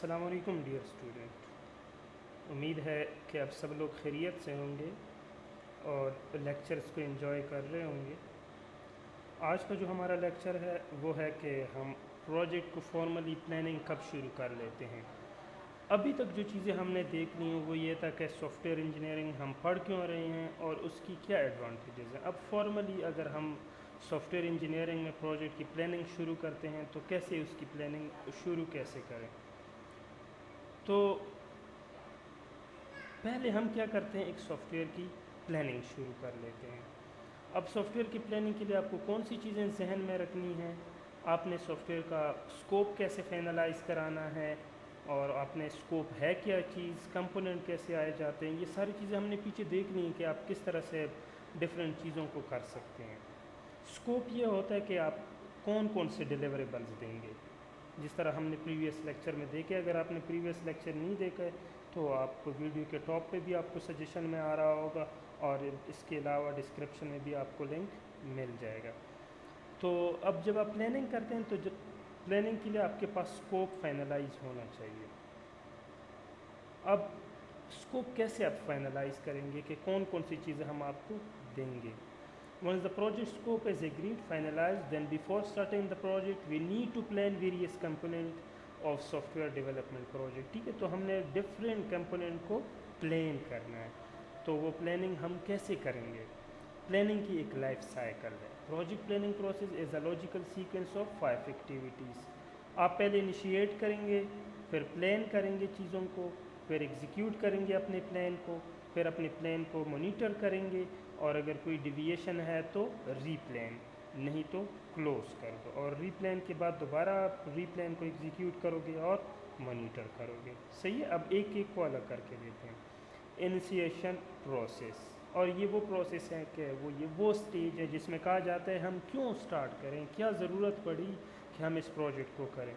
السلام علیکم dear student, امید ہے کہ آپ سب لوگ خیریت سے ہوں گے اور لیکچرز کو انجوائے کر رہے ہوں گے۔ آج کا جو ہمارا لیکچر ہے وہ ہے کہ ہم پروجیکٹ کو فارملی پلاننگ کب شروع کر لیتے ہیں۔ ابھی تک جو چیزیں ہم نے دیکھنی ہیں وہ یہ تھا کہ سافٹ ویئر انجینئرنگ ہم پڑھ کیوں رہے ہیں اور اس کی کیا ایڈوانٹیجز ہیں۔ اب فارملی اگر ہم سافٹ ویئر انجینئرنگ میں پروجیکٹ کی پلاننگ شروع کرتے ہیں تو کیسے اس کی پلاننگ شروع کیسے کریں۔ تو پہلے ہم کیا کرتے ہیں، ایک سافٹ ویئر کی پلاننگ شروع کر لیتے ہیں۔ اب سافٹ ویئر کی پلاننگ کے لیے آپ کو کون سی چیزیں ذہن میں رکھنی ہیں، آپ نے سافٹ ویئر کا اسکوپ کیسے فائنلائز کرانا ہے، اور آپ نے اسکوپ ہے کیا چیز، کمپوننٹ کیسے آئے جاتے ہیں، یہ ساری چیزیں ہم نے پیچھے دیکھنی ہے کہ آپ کس طرح سے ڈفرینٹ چیزوں کو کر سکتے ہیں۔ اسکوپ یہ ہوتا ہے کہ آپ کون کون سے ڈیلیوریبلز دیں گے، جس طرح ہم نے پریویس لیکچر میں دیکھے۔ اگر آپ نے پریویس لیکچر نہیں دیکھا ہے تو آپ کو ویڈیو کے ٹاپ پہ بھی آپ کو سجیشن میں آ رہا ہوگا، اور اس کے علاوہ ڈسکرپشن میں بھی آپ کو لنک مل جائے گا۔ تو اب جب آپ پلاننگ کرتے ہیں تو پلاننگ کے لیے آپ کے پاس اسکوپ فائنلائز ہونا چاہیے۔ اب اسکوپ کیسے آپ فائنلائز کریں گے کہ کون کون سی چیزیں ہم آپ کو دیں گے۔ Once the project scope is agreed, finalized, then before starting the project, we need to plan various component of software development project۔ ٹھیک ہے، تو ہم نے ڈفرینٹ کمپوننٹ کو پلان کرنا ہے۔ تو وہ پلاننگ ہم کیسے کریں گے؟ پلاننگ کی ایک لائف سائیکل ہے۔ Project planning process is a logical sequence of 5 activities. آپ پہلے انیشیٹ کریں گے، پھر پلان کریں گے چیزوں کو، پھر ایگزیکیوٹ کریں گے اپنے پلان کو، پھر اپنے پلان کو مانیٹر کریں گے، اور اگر کوئی ڈیویشن ہے تو ری پلان، نہیں تو کلوز کر دو، اور ری پلان کے بعد دوبارہ آپ ری پلان کو ایگزیکیوٹ کرو گے اور مانیٹر کرو گے۔ صحیح ہے، اب ایک ایک کو الگ کر کے دیتے ہیں۔ انیشیشن پروسیس، اور یہ وہ پروسیس ہے کہ وہ سٹیج ہے جس میں کہا جاتا ہے ہم کیوں سٹارٹ کریں، کیا ضرورت پڑی کہ ہم اس پروجیکٹ کو کریں۔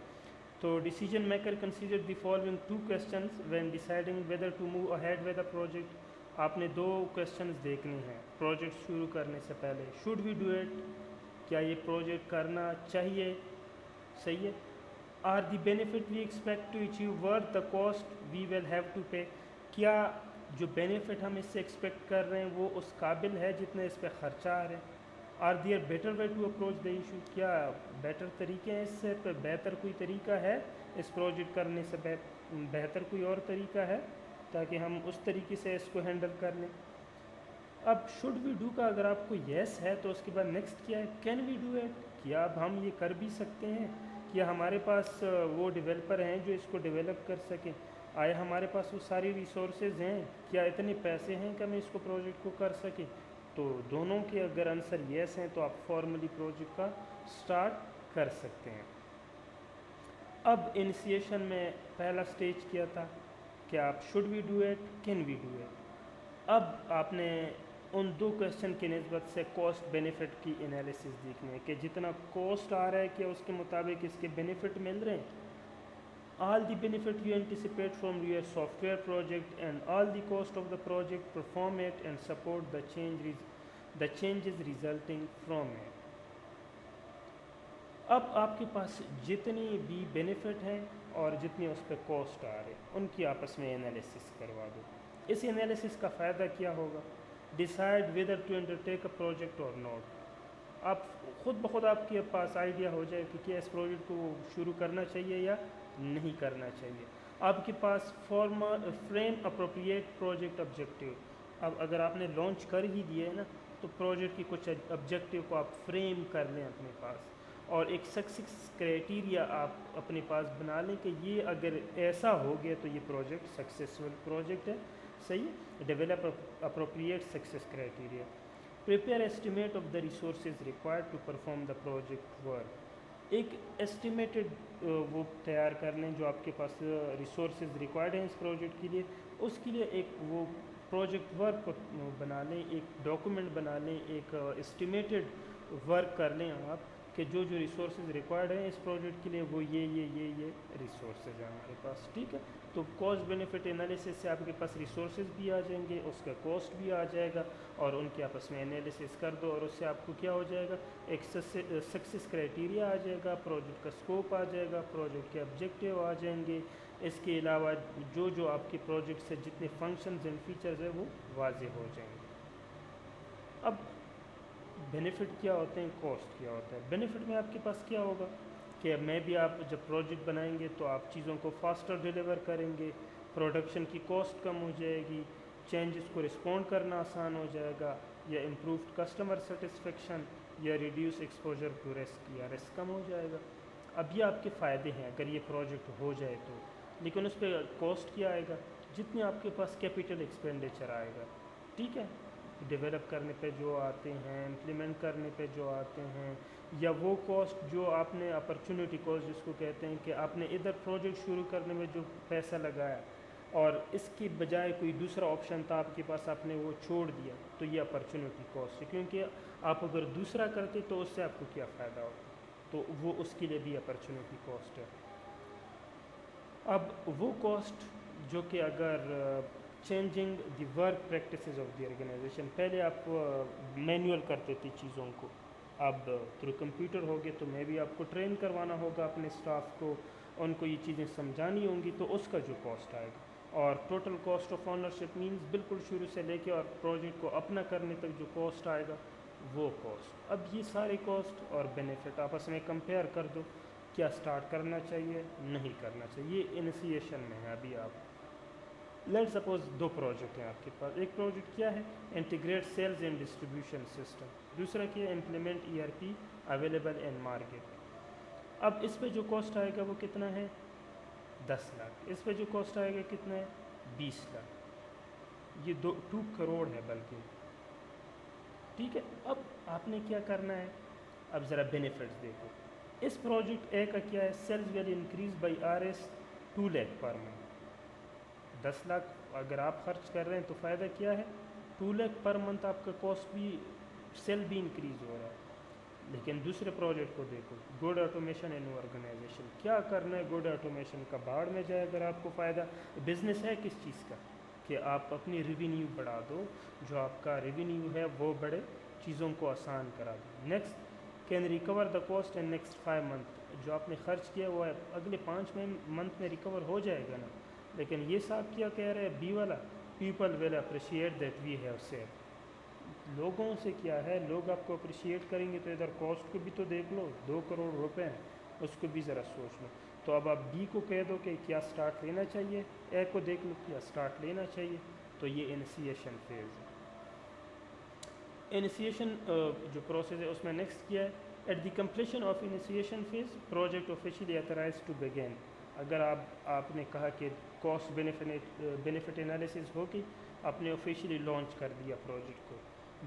تو decision maker consider the following 2 questions when deciding whether to move ahead with a project۔ آپ نے 2 questions دیکھنے ہیں پروجیکٹ شروع کرنے سے پہلے۔ should we do it، کیا یہ پروجیکٹ کرنا چاہیے، صحیح ہے۔ are the benefit we expect to achieve worth the cost we will have to pay، کیا جو بینیفٹ ہم اس سے ایکسپیکٹ کر رہے ہیں وہ اس قابل ہے جتنے اس پہ خرچہ آ رہے ہیں۔ Are there better way to approach the issue, کیا بیٹر طریقے ہیں، اس سے پہ بہتر کوئی طریقہ ہے اس پروجیکٹ کرنے سے بہتر کوئی اور طریقہ ہے تاکہ ہم اس طریقے سے اس کو ہینڈل کر لیں۔ اب شوڈ وی ڈو کا اگر آپ کو یس ہے تو اس کے بعد نیکسٹ کیا ہے، کین وی ڈو ایٹ، کیا اب ہم یہ کر بھی سکتے ہیں، کیا ہمارے پاس وہ ڈیولپر ہیں جو اس کو ڈیولپ کر سکیں، آیا ہمارے پاس وہ ساری ریسورسز ہیں، کیا اتنے پیسے ہیں کہ ہم اس کو پروجیکٹ کو کر سکیں۔ تو دونوں کے اگر آنسر یس ہیں تو آپ فارملی پروجیکٹ کا سٹارٹ کر سکتے ہیں۔ اب انیشیشن میں پہلا سٹیج کیا تھا کہ آپ should we do it, can we do it. اب آپ نے ان 2 کویسچن کی نسبت سے کاسٹ بینیفٹ کی انالیسس دیکھنی ہے کہ جتنا کاسٹ آ رہا ہے کہ اس کے مطابق اس کے بینیفٹ مل رہے ہیں۔ all the benefit you anticipate from your software project and all the cost of the project, perform it and support the changes resulting from it۔ اب آپ کے پاس جتنی بھی بینیفٹ ہیں اور جتنی اس پہ کاسٹ آ رہے ہیں ان کی آپس میں انالیسس کروا دو۔ اس انالیسس کا فائدہ کیا ہوگا، decide whether to undertake a project اور ناٹ۔ آپ خود بخود آپ کے پاس آئیڈیا ہو جائے کہ کیا اس پروجیکٹ کو شروع کرنا چاہیے یا نہیں کرنا چاہیے۔ آپ کے پاس فریم اپروپریٹ پروجیکٹ آبجیکٹیو، اب اگر آپ نے لانچ کر ہی دیے نا تو پروجیکٹ کی کچھ آبجیکٹیو کو آپ فریم کر لیں اپنے پاس، اور ایک سکسیس کرائٹیریا آپ اپنے پاس بنا لیں کہ یہ اگر ایسا ہو گیا تو یہ پروجیکٹ سکسیسفل پروجیکٹ ہے، صحیح ہے۔ Develop appropriate success criteria. Prepare estimate of the resources required to perform the project work, ایک ایسٹیمیٹڈ وہ تیار کر لیں جو آپ کے پاس ریسورسز ریکوائرڈ ہیں اس پروجیکٹ کے لیے، اس کے لیے ایک وہ پروجیکٹ ورک بنا لیں، ایک ڈاکومنٹ بنا لیں، ایک ایسٹیمیٹڈ ورک کر لیں آپ کہ جو جو ریسورسز ریکوائرڈ ہیں اس پروجیکٹ کے لیے وہ یہ ریسورسز ہیں ہمارے پاس، ٹھیک ہے. تو کاسٹ بینیفٹ انالیسس سے آپ کے پاس ریسورسز بھی آ جائیں گے، اس کا کاسٹ بھی آ جائے گا، اور ان کے آپس میں انالیسس کر دو، اور اس سے آپ کو کیا ہو جائے گا، ایک سکسیس کرائٹیریا آ جائے گا، پروجیکٹ کا اسکوپ آ جائے گا، پروجیکٹ کے آبجیکٹیو آ جائیں گے. اس کے علاوہ جو آپ کے پروجیکٹ سے جتنے فنکشنز اینڈ فیچرز ہیں وہ واضح ہو جائیں گے. اب بینیفٹ کیا ہوتے ہیں، کاسٹ کیا ہوتا ہے. بینیفٹ میں آپ کے پاس کیا ہوگا کہ میں بھی آپ جب پروجیکٹ بنائیں گے تو آپ چیزوں کو فاسٹر ڈیلیور کریں گے، پروڈکشن کی کاسٹ کم ہو جائے گی، چینجز کو رسپونڈ کرنا آسان ہو جائے گا، یا امپرووڈ کسٹمر سیٹسفیکشن، یا ریڈیوس ایکسپوجر ٹو رسک، یا رسک کم ہو جائے گا. اب یہ آپ کے فائدے ہیں اگر یہ پروجیکٹ ہو جائے تو. لیکن اس پہ کاسٹ کیا آئے گا، جتنے آپ کے پاس کیپیٹل ایکسپینڈیچر آئے گا، ٹھیک ہے، ڈیولپ کرنے پہ جو آتے ہیں، امپلیمنٹ کرنے پہ جو آتے ہیں، یا وہ کاسٹ جو آپ نے اپرچونیٹی کاسٹ جس کو کہتے ہیں کہ آپ نے ادھر پروجیکٹ شروع کرنے میں جو پیسہ لگایا اور اس کی بجائے کوئی دوسرا آپشن تھا آپ کے پاس، آپ نے وہ چھوڑ دیا، تو یہ اپرچونیٹی کاسٹ ہے. کیونکہ آپ اگر دوسرا کرتے تو اس سے آپ کو کیا فائدہ ہوتا، تو وہ اس کے لیے بھی اپرچونیٹی کاسٹ ہے. اب وہ کاسٹ جو کہ اگر changing the work practices of the organisation, پہلے آپ مینول کرتے تھے چیزوں کو، اب تھرو کمپیوٹر ہوگے تو میں بھی آپ کو ٹرین کروانا ہوگا اپنے اسٹاف کو، ان کو یہ چیزیں سمجھانی ہوں گی، تو اس کا جو کاسٹ آئے گا. اور total cost of ownership means بالکل شروع سے لے کے اور پروجیکٹ کو اپنا کرنے تک جو کاسٹ آئے گا وہ کاسٹ. اب یہ سارے کاسٹ اور بینیفٹ آپس میں کمپیئر کر دو، کیا سٹارٹ کرنا چاہیے، نہیں کرنا چاہیے. یہ انیشیشن میں ہے ابھی. آپ لیٹ سپوز دو پروجیکٹ ہیں آپ کے پاس. ایک پروجیکٹ کیا ہے، integrate sales and distribution system. دوسرا کیا ہے، implement ERP available in market. اب اس پہ جو کاسٹ آئے گا وہ کتنا ہے، 10 لاکھ. اس پہ جو کاسٹ آئے گا کتنا ہے، 20 لاکھ. یہ 2 کروڑ ہے بلکہ، ٹھیک ہے. اب آپ نے کیا کرنا ہے، اب ذرا بینیفٹس دیکھو. اس پروجیکٹ اے کا کیا ہے، cells will increase by RS 2 lakh per month. 10 lakh اگر آپ خرچ کر رہے ہیں تو فائدہ کیا ہے، 2 لاکھ پر منتھ آپ کا کاسٹ بھی، سیل بھی انکریز ہو رہا ہے. لیکن دوسرے پروجیکٹ کو دیکھو، گڈ آٹومیشن ان آرگنائزیشن. کیا کرنا ہے گڈ آٹومیشن کا، باڑ میں جائے. اگر آپ کو فائدہ، بزنس ہے کس چیز کا، کہ آپ اپنی ریونیو بڑھا دو، جو آپ کا ریونیو ہے وہ بڑھے، چیزوں کو آسان کرا دو. Next, can recover the cost in next 5 month. جو آپ نے خرچ کیا وہ اگلے 5 منتھ میں ریکور ہو جائے گا نا. لیکن یہ صاحب کیا کہہ رہے ہیں، بی والا، people will appreciate that we have save. لوگوں سے کیا ہے، لوگ آپ کو اپریشیٹ کریں گے تو ادھر کاسٹ کو بھی تو دیکھ لو، 2 کروڑ روپے ہیں، اس کو بھی ذرا سوچ لو. تو اب آپ بی کو کہہ دو کہ کیا سٹارٹ لینا چاہیے، اے کو دیکھ لو کیا سٹارٹ لینا چاہیے. تو یہ انیشیشن فیز ہے. انیشیشن جو پروسیس ہے اس میں نیکسٹ کیا ہے، at the completion of initiation phase project officially authorise to begin. اگر آپ نے کہا کہ کاسٹ بینیفٹ انالیسز ہوگی، آپ نے آفیشیلی لانچ کر دیا پروجیکٹ کو.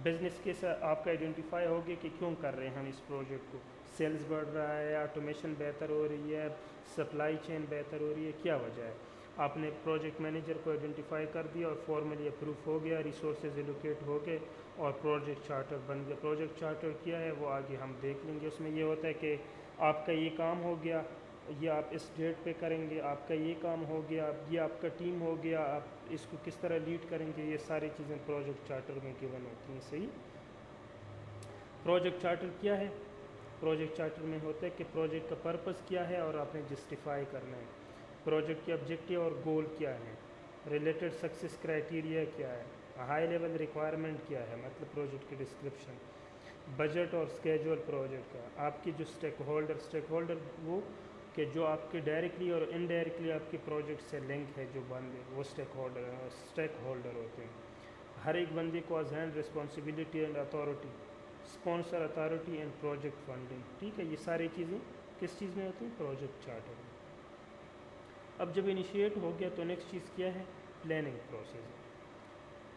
بزنس کے ساتھ آپ کا آئیڈینٹیفائی ہوگی کہ کیوں کر رہے ہیں ہم اس پروجیکٹ کو. سیلز بڑھ رہا ہے، آٹومیشن بہتر ہو رہی ہے، سپلائی چین بہتر ہو رہی ہے، کیا وجہ ہے. آپ نے پروجیکٹ مینیجر کو آئیڈینٹیفائی کر دیا اور فارملی اپروو ہو گیا، ریسورسز ایلوکیٹ ہو گئے اور پروجیکٹ چارٹر بن گیا. پروجیکٹ چارٹر کیا ہے وہ آگے ہم دیکھ لیں گے. اس میں یہ ہوتا ہے کہ آپ کا یہ کام ہو گیا، یہ آپ اس ڈیٹ پہ کریں گے، آپ کا یہ کام ہو گیا، یہ آپ کا ٹیم ہو گیا، آپ اس کو کس طرح لیڈ کریں گے. یہ ساری چیزیں پروجیکٹ چارٹر میں گیون ہوتی ہیں. صحیح. پروجیکٹ چارٹر کیا ہے، پروجیکٹ چارٹر میں ہوتا ہے کہ پروجیکٹ کا پرپس کیا ہے اور آپ نے جسٹیفائی کرنا ہے. پروجیکٹ کے آبجیکٹیو اور گول کیا ہے، ریلیٹڈ سکسیس کرائٹیریا کیا ہے، ہائی لیول ریکوائرمنٹ کیا ہے، مطلب پروجیکٹ کی ڈسکرپشن، بجٹ اور اسکیجول پروجیکٹ کا. آپ کی جو اسٹیک ہولڈر وہ کہ جو آپ کے ڈائریکٹلی اور انڈائریکٹلی آپ کے پروجیکٹ سے لنک ہے، جو بندے وہ اسٹیک ہولڈر ہوتے ہیں. ہر ایک بندے کو assign responsibility and authority, sponsor authority and project funding. ٹھیک ہے، یہ ساری چیزیں کس چیز میں ہوتی ہیں، پروجیکٹ چارٹر میں. اب جب انیشیٹ ہو گیا تو نیکسٹ چیز کیا ہے، پلاننگ پروسیس.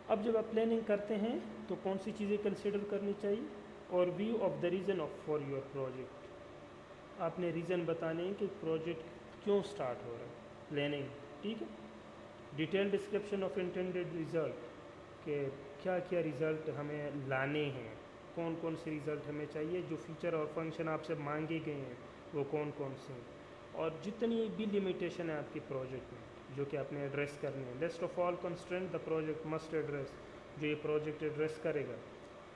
اب جب آپ پلاننگ کرتے ہیں تو کون سی چیزیں کنسیڈر کرنی چاہیے، اور view of the reason for your project. آپ نے ریزن بتانے ہیں کہ پروجیکٹ کیوں سٹارٹ ہو رہا ہے. پلاننگ، ٹھیک ہے. Detail description of intended result, کہ کیا کیا ریزلٹ ہمیں لانے ہیں. کون کون سے ریزلٹ ہمیں چاہیے، جو فیچر اور فنکشن آپ سے مانگے گئے ہیں وہ کون کون سے ہیں، اور جتنی بھی لمیٹیشن ہے آپ کے پروجیکٹ میں جو کہ آپ نے ایڈریس کرنی ہے. List of all constraint the project must address, جو یہ پروجیکٹ ایڈریس کرے گا.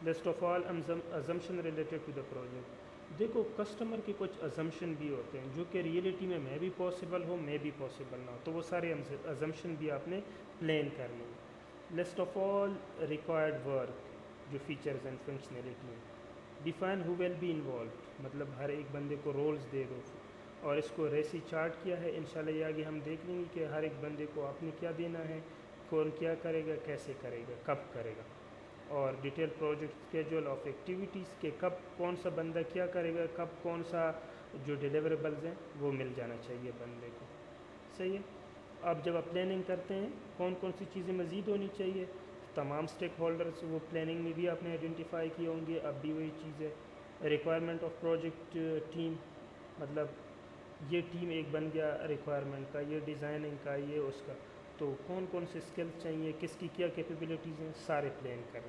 List of all assumption related to the project. دیکھو کسٹمر کے کچھ ازمپشن بھی ہوتے ہیں جو کہ ریئلٹی میں بھی پاسبل ہو بھی پاسبل نہ ہو، تو وہ سارے ازمپشن بھی آپ نے پلان کرنے ہیں. List of all required work, جو فیچرز اینڈ فنکشنلٹی ہیں. Define who will be involved, مطلب ہر ایک بندے کو رولز دے دو، اور اس کو ریسی چارٹ کیا ہے. انشاءاللہ یہ آگے ہم دیکھ لیں گے کہ ہر ایک بندے کو آپ نے کیا دینا ہے، کون کیا کرے گا، کیسے کرے گا، کب کرے گا. اور detail project schedule of activities کے کب کون سا بندہ کیا کرے گا، کب کون سا جو ڈیلیوریبلز ہیں وہ مل جانا چاہیے بندے کو. صحیح ہے. اب جب آپ پلاننگ کرتے ہیں کون کون سی چیزیں مزید ہونی چاہیے، تمام اسٹیک ہولڈرس وہ پلاننگ میں بھی آپ نے آئیڈینٹیفائی کیے ہوں گے. اب بھی وہی چیز ہے، ریکوائرمنٹ آف پروجیکٹ ٹیم، مطلب یہ ٹیم ایک بن گیا ریکوائرمنٹ کا، یہ ڈیزائننگ کا، یہ اس کا. تو کون کون سے اسکلز چاہیے، کس کی کیا کیپیبلٹیز ہیں، سارے پلان کریں.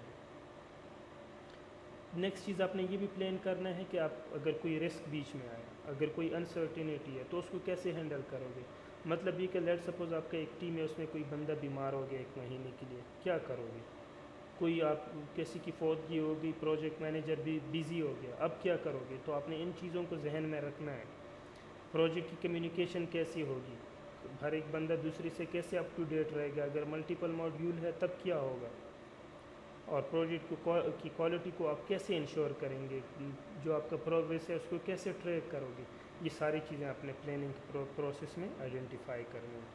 نیکسٹ چیز آپ نے یہ بھی پلان کرنا ہے کہ آپ اگر کوئی رسک بیچ میں آئے، اگر کوئی انسرٹینٹی ہے تو اس کو کیسے ہینڈل کرو گے. مطلب یہ کہ لیٹ سپوز آپ کا ایک ٹیم ہے، اس میں کوئی بندہ بیمار ہو گیا 1 مہینے کے لیے، کیا کرو گے. کوئی آپ کسی کی فوتگی ہو گئی، پروجیکٹ مینیجر بھی بیزی ہو گیا، اب کیا کرو گے. تو آپ نے ان چیزوں کو ذہن میں رکھنا ہے. پروجیکٹ کی کمیونیکیشن کیسی ہوگی، ہر ایک بندہ دوسرے سے کیسے اپ ٹو ڈیٹ رہے گا، اگر ملٹیپل ماڈیول ہے تب کیا ہوگا. اور پروجیکٹ کی کوالٹی کو آپ کیسے انشور کریں گے، جو آپ کا پروگریس ہے اس کو کیسے ٹریک کرو گے. یہ ساری چیزیں آپ نے پلاننگ پروسیس میں آئیڈینٹیفائی کرنی ہیں.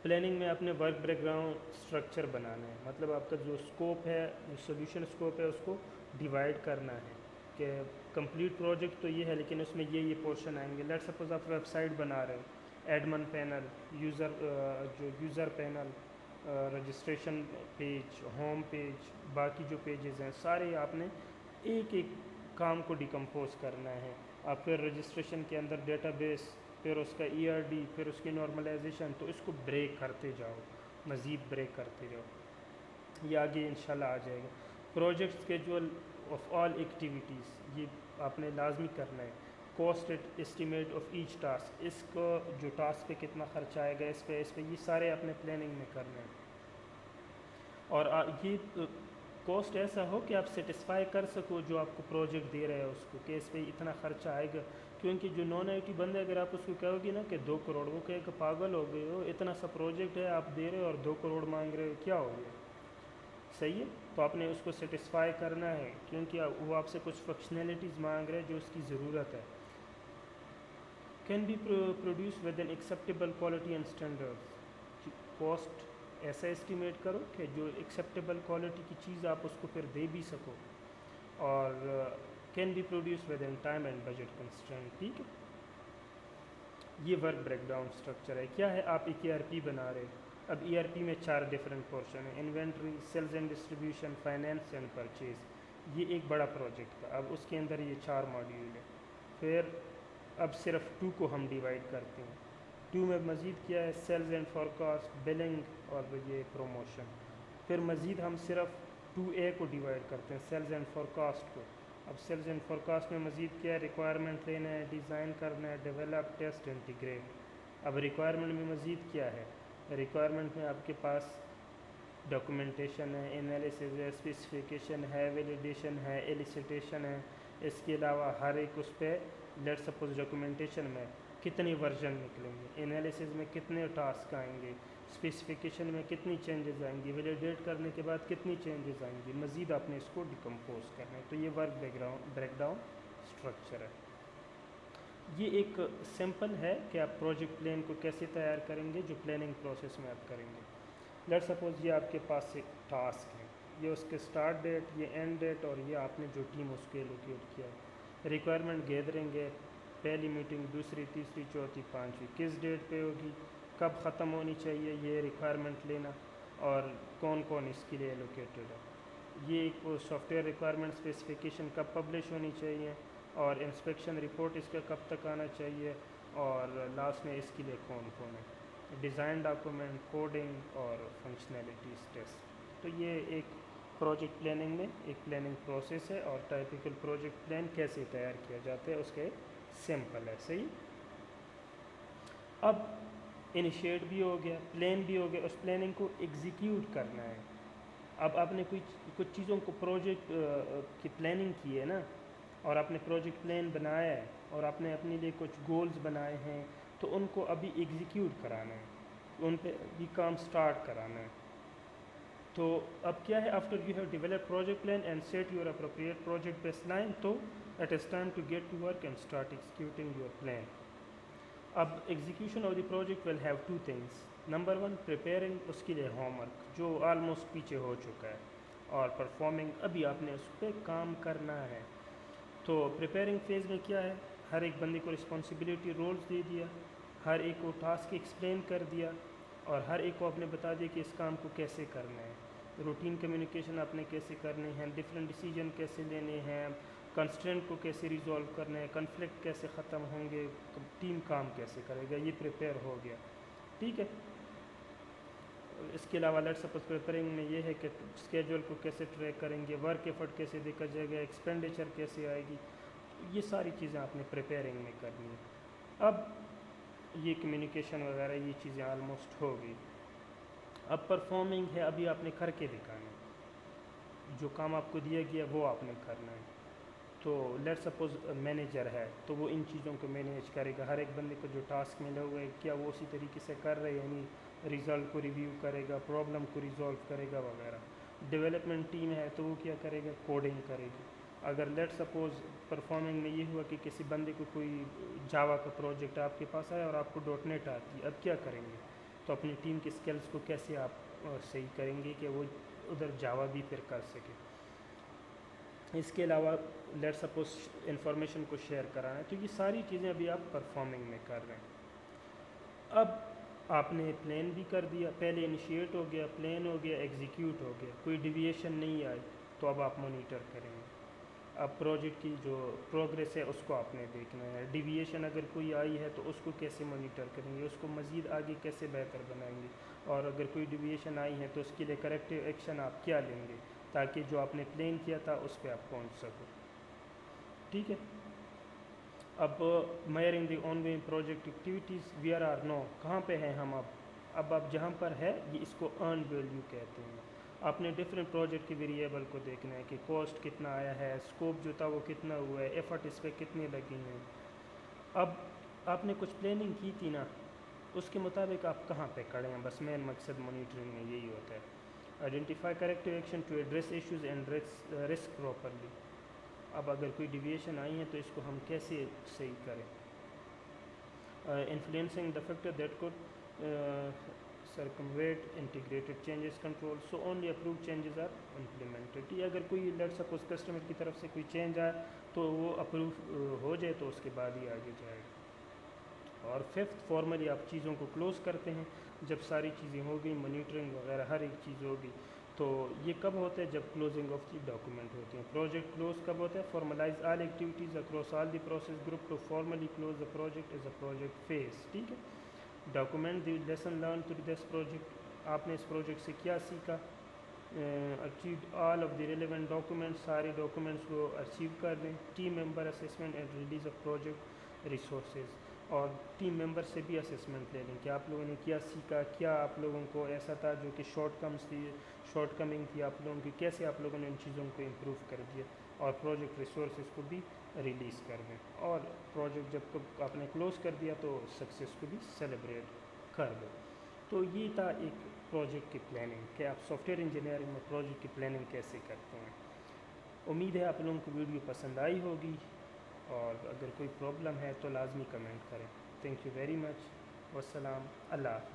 پلاننگ میں اپنے ورک بریک گراؤنڈ اسٹرکچر بنانا ہے، مطلب آپ کا جو اسکوپ ہے، جو سولوشن اسکوپ ہے اس کو ڈیوائڈ کرنا ہے کہ کمپلیٹ پروجیکٹ تو یہ ہے لیکن اس میں یہ پورشن آئیں گے. لیٹ سپوز آپ ویب سائٹ بنا رہے ہو، ایڈمن پینل، جو user panel, registration page, home page, باقی جو پیجز ہیں سارے آپ نے ایک ایک کام کو ڈیکمپوز کرنا ہے. آپ پھر رجسٹریشن کے اندر ڈیٹا بیس، پھر اس کا ERD، پھر اس کی نارملائزیشن، تو اس کو بریک کرتے جاؤ، مزید بریک کرتے جاؤ. یہ آگے انشاءاللہ آ جائے گا. Project schedule of all activities, یہ آپ نے لازمی کرنا ہے. Cost estimate of each task, اس کو جو ٹاسک پہ کتنا خرچہ آئے گا، اس پہ یہ سارے اپنے پلاننگ میں کرنا ہے. اور یہ کاسٹ ایسا ہو کہ آپ سیٹسفائی کر سکو جو آپ کو پروجیکٹ دے رہے ہیں اس کو، کہ اس پہ اتنا خرچہ آئے گا. کیونکہ جو نان IT بندے اگر آپ اس کو کہو گی نا کہ 2 کروڑ، وہ کہے کہ پاگل ہو گئے ہو، اتنا سا پروجیکٹ ہے آپ دے رہے ہو اور 2 کروڑ مانگ رہے ہو، کیا ہو گیا. صحیح ہے. تو آپ نے اس کو سیٹسفائی کرنا ہے کیونکہ وہ آپ سے کچھ فنکشنلٹیز مانگ رہے ہیں جو اس کی ضرورت ہے. Can be produce with an acceptable quality and standard. Cost ایسا اسٹیمیٹ کرو کہ جو ایکسیپٹیبل کوالٹی کی چیز آپ اس کو پھر دے بھی سکو. اور can be produce within time and budget constraint. ٹھیک ہے. یہ ورک بریک ڈاؤن اسٹرکچر ہے. کیا ہے، آپ ایک ERP بنا رہے. اب ERP میں 4 ڈفرینٹ پورشن ہیں: inventory, sales and distribution, finance and purchase. یہ ایک بڑا پروجیکٹ تھا. اب اس کے اندر یہ 4 ماڈیول ہیں. پھر اب صرف 2 کو ہم ڈیوائڈ کرتے ہیں. 2 میں مزید کیا ہے، سیلز اینڈ فورکاسٹ، بلنگ اور یہ پروموشن. پھر مزید ہم صرف 2A کو ڈیوائڈ کرتے ہیں، سیلز اینڈ فورکاسٹ کو. اب سیلز اینڈ فورکاسٹ میں مزید کیا ہے، ریکوائرمنٹ لینا ہے، ڈیزائن کرنا ہے، ڈیولپ، ٹیسٹ، انٹیگریٹ. اب ریکوائرمنٹ میں مزید کیا ہے، ریکوائرمنٹ میں آپ کے پاس ڈاکومنٹیشن ہے، انالیسز ہے، اسپیسیفیکیشن ہے، ویلیڈیشن ہے، ایلیسیٹیشن ہے. اس کے علاوہ ہر ایک اس پہ لیٹ سپوز ڈاکومنٹیشن میں کتنے ورژن نکلیں گے، انالیسز میں کتنے ٹاسک آئیں گے، اسپیسیفیکیشن میں کتنی چینجز آئیں گی، ویلیڈیٹ کرنے کے بعد کتنی چینجز آئیں گی. مزید آپ نے اس کو ڈیکمپوز کرنا ہے. تو یہ ورک بریک ڈاؤن اسٹرکچر ہے. یہ ایک سمپل ہے کہ آپ پروجیکٹ پلان کو کیسے تیار کریں گے جو پلاننگ پروسیس میں آپ کریں گے. لیٹ سپوز یہ آپ کے پاس ایک ٹاسک ہے، یہ اس کے سٹارٹ ڈیٹ، یہ اینڈ ڈیٹ، اور یہ آپ نے جو ٹیم اس کے ایلوکیٹ کیا ہے. ریکوائرمنٹ گیدرنگ ہے، پہلی میٹنگ، دوسری، تیسری، چوتھی، پانچویں، کس ڈیٹ پہ ہوگی، کب ختم ہونی چاہیے یہ ریکوائرمنٹ لینا، اور کون کون اس کے لیے ایلوکیٹڈ ہے. یہ ایک سافٹ ویئر ریکوائرمنٹ اسپیسیفیکیشن کب پبلش ہونی چاہیے، اور انسپیکشن رپورٹ اس کا کب تک آنا چاہیے، اور لاسٹ میں اس کے لیے کون کون ہے. ڈیزائن ڈاکومنٹ، کوڈنگ اور فنکشنلٹیز ٹیسٹ. تو یہ ایک پروجیکٹ پلاننگ میں ایک پلاننگ پروسیس ہے، اور ٹائپیکل پروجیکٹ پلان کیسے تیار کیا جاتا ہے اس کا ایک سمپل ہے. صحیح. اب انیشیٹ بھی ہو گیا، پلان بھی ہو گیا، اس پلاننگ کو ایگزیکیوٹ کرنا ہے. اب آپ نے کچھ چیزوں کو پروجیکٹ کی پلاننگ کی ہے نا، اور آپ نے پروجیکٹ پلان بنایا ہے، اور آپ نے اپنے لیے کچھ گولز بنائے ہیں، تو ان کو ابھی ایگزیکیوٹ کرانا ہے، ان پہ بھی کام سٹارٹ کرانا ہے. تو اب کیا ہے، after you have develop project plan and set your appropriate project baseline, تو it is time to get to work and start executing your plan. اب execution of the project will have two things. Number one, preparing, اس کے لیے home work جو almost پیچھے ہو چکا ہے، اور پرفارمنگ، ابھی آپ نے اس پہ کام کرنا ہے. تو پریپیرنگ فیز میں کیا ہے، ہر ایک بندے کو رسپانسبلٹی رولز دے دیا، ہر ایک کو ٹاسک ایکسپلین کر دیا، اور ہر ایک کو آپ نے بتا دیا کہ اس کام کو کیسے کرنا ہے. روٹین کمیونیکیشن آپ نے کیسے کرنے ہیں، ڈفرینٹ ڈیسیجن کیسے لینے ہیں، کنسٹرینٹ کو کیسے ریزولو کرنا ہے، کنفلکٹ کیسے ختم ہوں گے، ٹیم کام کیسے کرے گا، یہ پریپیئر ہو گیا. ٹھیک ہے. اس کے علاوہ لیٹس سپوز پریپیرنگ میں یہ ہے کہ اسکیجول کو کیسے ٹریک کریں گے، ورک ایفرٹ کیسے دیکھا جائے گا، ایکسپینڈیچر کیسے آئے گی، یہ ساری چیزیں آپ نے پریپیرنگ میں کرنی ہے. اب یہ کمیونیکیشن وغیرہ یہ چیزیں آلموسٹ ہو گئی. اب پرفارمنگ ہے، ابھی آپ نے کر کے دکھانا ہے، جو کام آپ کو دیا گیا وہ آپ نے کرنا ہے. تو لیٹ سپوز مینیجر ہے تو وہ ان چیزوں کو مینیج کرے گا، ہر ایک بندے کو جو ٹاسک ملے ہوئے کیا وہ اسی طریقے سے کر رہے ہیں، یعنی ریزلٹ کو ریویو کرے گا، پرابلم کو ریزولو کرے گا وغیرہ. ڈیولپمنٹ ٹیم ہے تو وہ کیا کرے گا، کوڈنگ کرے گی. اگر لیٹ سپوز پرفارمنگ میں یہ ہوا کہ کسی بندے کو کوئی جاوا کا پروجیکٹ آپ کے پاس آیا اور آپ کو ڈاٹ نیٹ آتی ہے، اب کیا کریں گے، تو اپنی ٹیم کے اسکلس کو کیسے آپ صحیح کریں گے کہ وہ ادھر جاوا بھی پھر کر سکے. اس کے علاوہ لیٹ سپوز انفارمیشن کو شیئر کرانا ہے. تو یہ ساری چیزیں ابھی آپ پرفارمنگ میں کر رہے ہیں. اب آپ نے پلان بھی کر دیا، پہلے انیشیٹ ہو گیا، پلان ہو گیا، ایگزیکیوٹ ہو گیا، کوئی ڈیویشن نہیں آئی تو اب آپ مانیٹر کریں گے. اب پروجیکٹ کی جو پروگریس ہے اس کو آپ نے دیکھنا ہے. ڈیویشن اگر کوئی آئی ہے تو اس کو کیسے مانیٹر کریں گے، اس کو مزید آگے کیسے بہتر بنائیں گے، اور اگر کوئی ڈیویشن آئی ہے تو اس کے لیے کریکٹیو ایکشن آپ کیا لیں گے تاکہ جو آپ نے پلان کیا تھا اس پہ آپ پہنچ سکو. ٹھیک ہے. اب measuring the ongoing project activities, where are now, کہاں پہ ہیں ہم اب آپ جہاں پر ہے یہ اس کو ارن ویلیو کہتے ہیں. آپ نے ڈفرینٹ پروجیکٹ کی ویریبل کو دیکھنا ہے کہ کاسٹ کتنا آیا ہے، اسکوپ جو تھا وہ کتنا ہوا ہے، ایفرٹ اس پہ کتنے لگے ہیں. اب آپ نے کچھ پلاننگ کی تھی نا، اس کے مطابق آپ کہاں پہ کھڑے ہیں، بس مین مقصد مانیٹرنگ میں یہی ہوتا ہے. Identify corrective action to address issues and risk properly. اب اگر کوئی ڈیویشن آئی ہے تو اس کو ہم کیسے صحیح کریں. Influencing the factor that could circumvent integrated changes control, so only approve changes are implemented. یہ اگر کوئی لیٹ سپوز کسٹمر کی طرف سے کوئی چینج آئے تو وہ اپروو ہو جائے تو اس کے بعد ہی آگے جائے گا. اور ففتھ، فارملی آپ چیزوں کو کلوز کرتے ہیں. جب ساری چیزیں ہو گئی، مانیٹرنگ وغیرہ ہر ایک چیز ہو گئی، تو یہ کب ہوتا ہے، جب کلوزنگ آف دی ڈاکومنٹ ہوتے ہیں. پروجیکٹ کلوز کب ہوتا ہے، formalize all activities across all the process group to formally close the project as a project phase. ٹھیک ہے. Document the lesson learn through this project, آپ نے اس پروجیکٹ سے کیا سیکھا. Archive all of the relevant documents, سارے documents کو اچیو کر لیں. Team member assessment and release of project resources, اور ٹیم ممبر سے بھی اسسمنٹ لے لیں کہ آپ لوگوں نے کیا سیکھا، کیا آپ لوگوں کو ایسا تھا جو کہ شارٹ کمنگ تھی آپ لوگوں کی، کیسے آپ لوگوں نے ان چیزوں کو امپروو کر دیا. اور پروجیکٹ ریسورسز کو بھی ریلیز کر دیں. اور پروجیکٹ جب آپ نے کلوز کر دیا تو سکسیس کو بھی سیلیبریٹ کر دو. تو یہ تھا ایک پروجیکٹ کی پلاننگ کہ آپ سافٹ ویئر انجینئرنگ میں پروجیکٹ کی پلاننگ کیسے کرتے ہیں. امید ہے آپ لوگوں کو ویڈیو پسند آئی ہوگی، اور اگر کوئی پرابلم ہے تو لازمی کمنٹ کریں. Thank you very much. والسلام. اللہ حافظ.